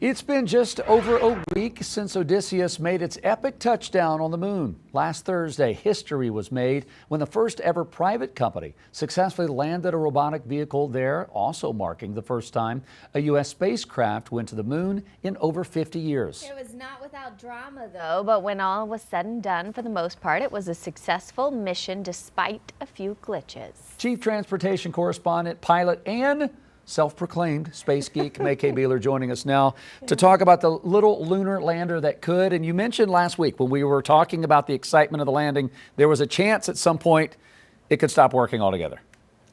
It's been just over a week since Odysseus made its epic touchdown on the moon. Last Thursday, history was made when the first ever private company successfully landed a robotic vehicle there, also marking the first time a U.S. spacecraft went to the moon in over 50 years. It was not without drama, though, but when all was said and done, for the most part, it was a successful mission despite a few glitches. Chief Transportation Correspondent, pilot, and self-proclaimed space geek May K. Beeler joining us now to talk about the little lunar lander that could. And you mentioned last week when we were talking about the excitement of the landing, there was a chance at some point it could stop working altogether.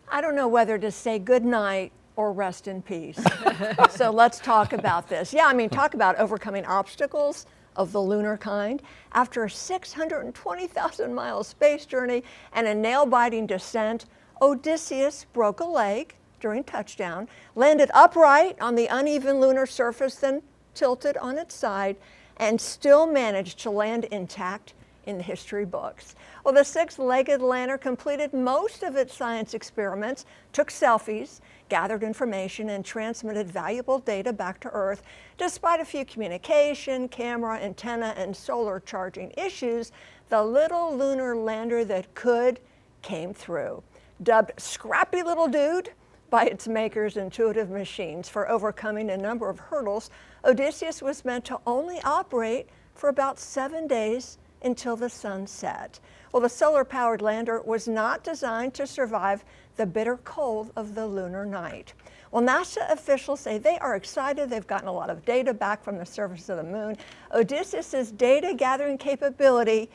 I don't know whether to say good night or rest in peace. So let's talk about this. Yeah, I mean, talk about overcoming obstacles of the lunar kind. After a 620,000 mile space journey and a nail-biting descent, Odysseus broke a leg during touchdown, landed upright on the uneven lunar surface, then tilted on its side, and still managed to land intact in the history books. Well, the six-legged lander completed most of its science experiments, took selfies, gathered information, and transmitted valuable data back to Earth. Despite a few communication, camera, antenna, and solar charging issues, the little lunar lander that could came through. Dubbed Scrappy Little Dude by its makers, Intuitive Machines, for overcoming a number of hurdles, Odysseus was meant to only operate for about 7 days until the sun set. Well, the solar-powered lander was not designed to survive the bitter cold of the lunar night. Well, NASA officials say they are excited. They've gotten a lot of data back from the surface of the moon. Odysseus's data gathering capability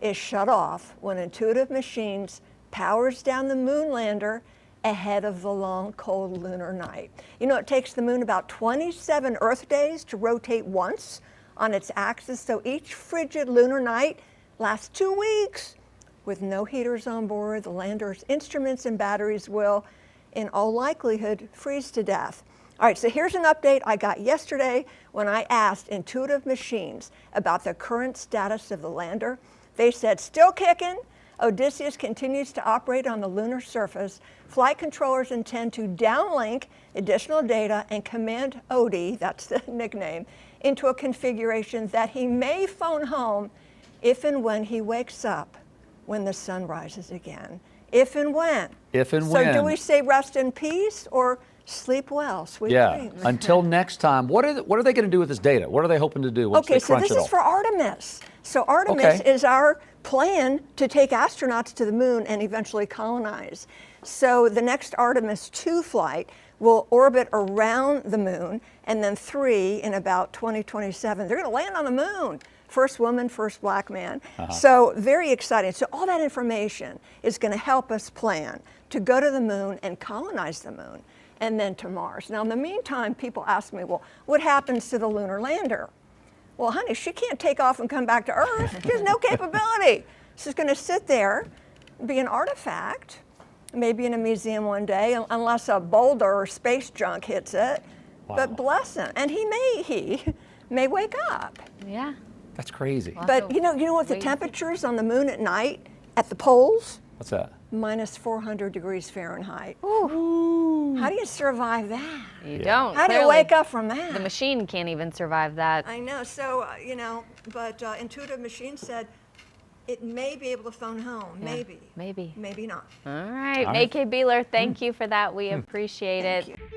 is shut off when Intuitive Machines powers down the moon lander ahead of the long, cold lunar night. You know, it takes the moon about 27 Earth days to rotate once on its axis, so each frigid lunar night lasts 2 weeks. With no heaters on board, the lander's instruments and batteries will, in all likelihood, freeze to death. All right, so here's an update I got yesterday when I asked Intuitive Machines about the current status of the lander. They said, still kicking. Odysseus continues to operate on the lunar surface. Flight controllers intend to downlink additional data and command Odie, that's the nickname, into a configuration that he may phone home if and when he wakes up when the sun rises again. If and when. If and when. So do we say rest in peace or sleep well, sweet dreams? Until next time, what are they going to do with this data? What are they hoping to do once they crunch it all? Okay, so this is for Artemis. So Artemis is our plan to take astronauts to the moon and eventually colonize. So the next Artemis 2 flight will orbit around the moon, and then 3 in about 2027. They're going to land on the moon. First woman, first black man. So very exciting. So all that information is going to help us plan to go to the moon and colonize the moon, and then to Mars. Now, in the meantime, people ask me, well, what happens to the lunar lander? Well, honey, she can't take off and come back to Earth. She has no capability. She's going to sit there, be an artifact, maybe in a museum one day, unless a boulder or space junk hits it. Wow. But bless him, and he may wake up. Yeah. That's crazy. But you know what the temperatures on the moon at night at the poles? What's that? Minus 400 degrees Fahrenheit. Ooh. How do you survive that? You don't. How do you wake up from that? The machine can't even survive that. I know. So, but Intuitive Machines said it may be able to phone home. Yeah, maybe. Maybe. Maybe not. All right. May K. Beeler, thank you for that. We appreciate it. Thank you.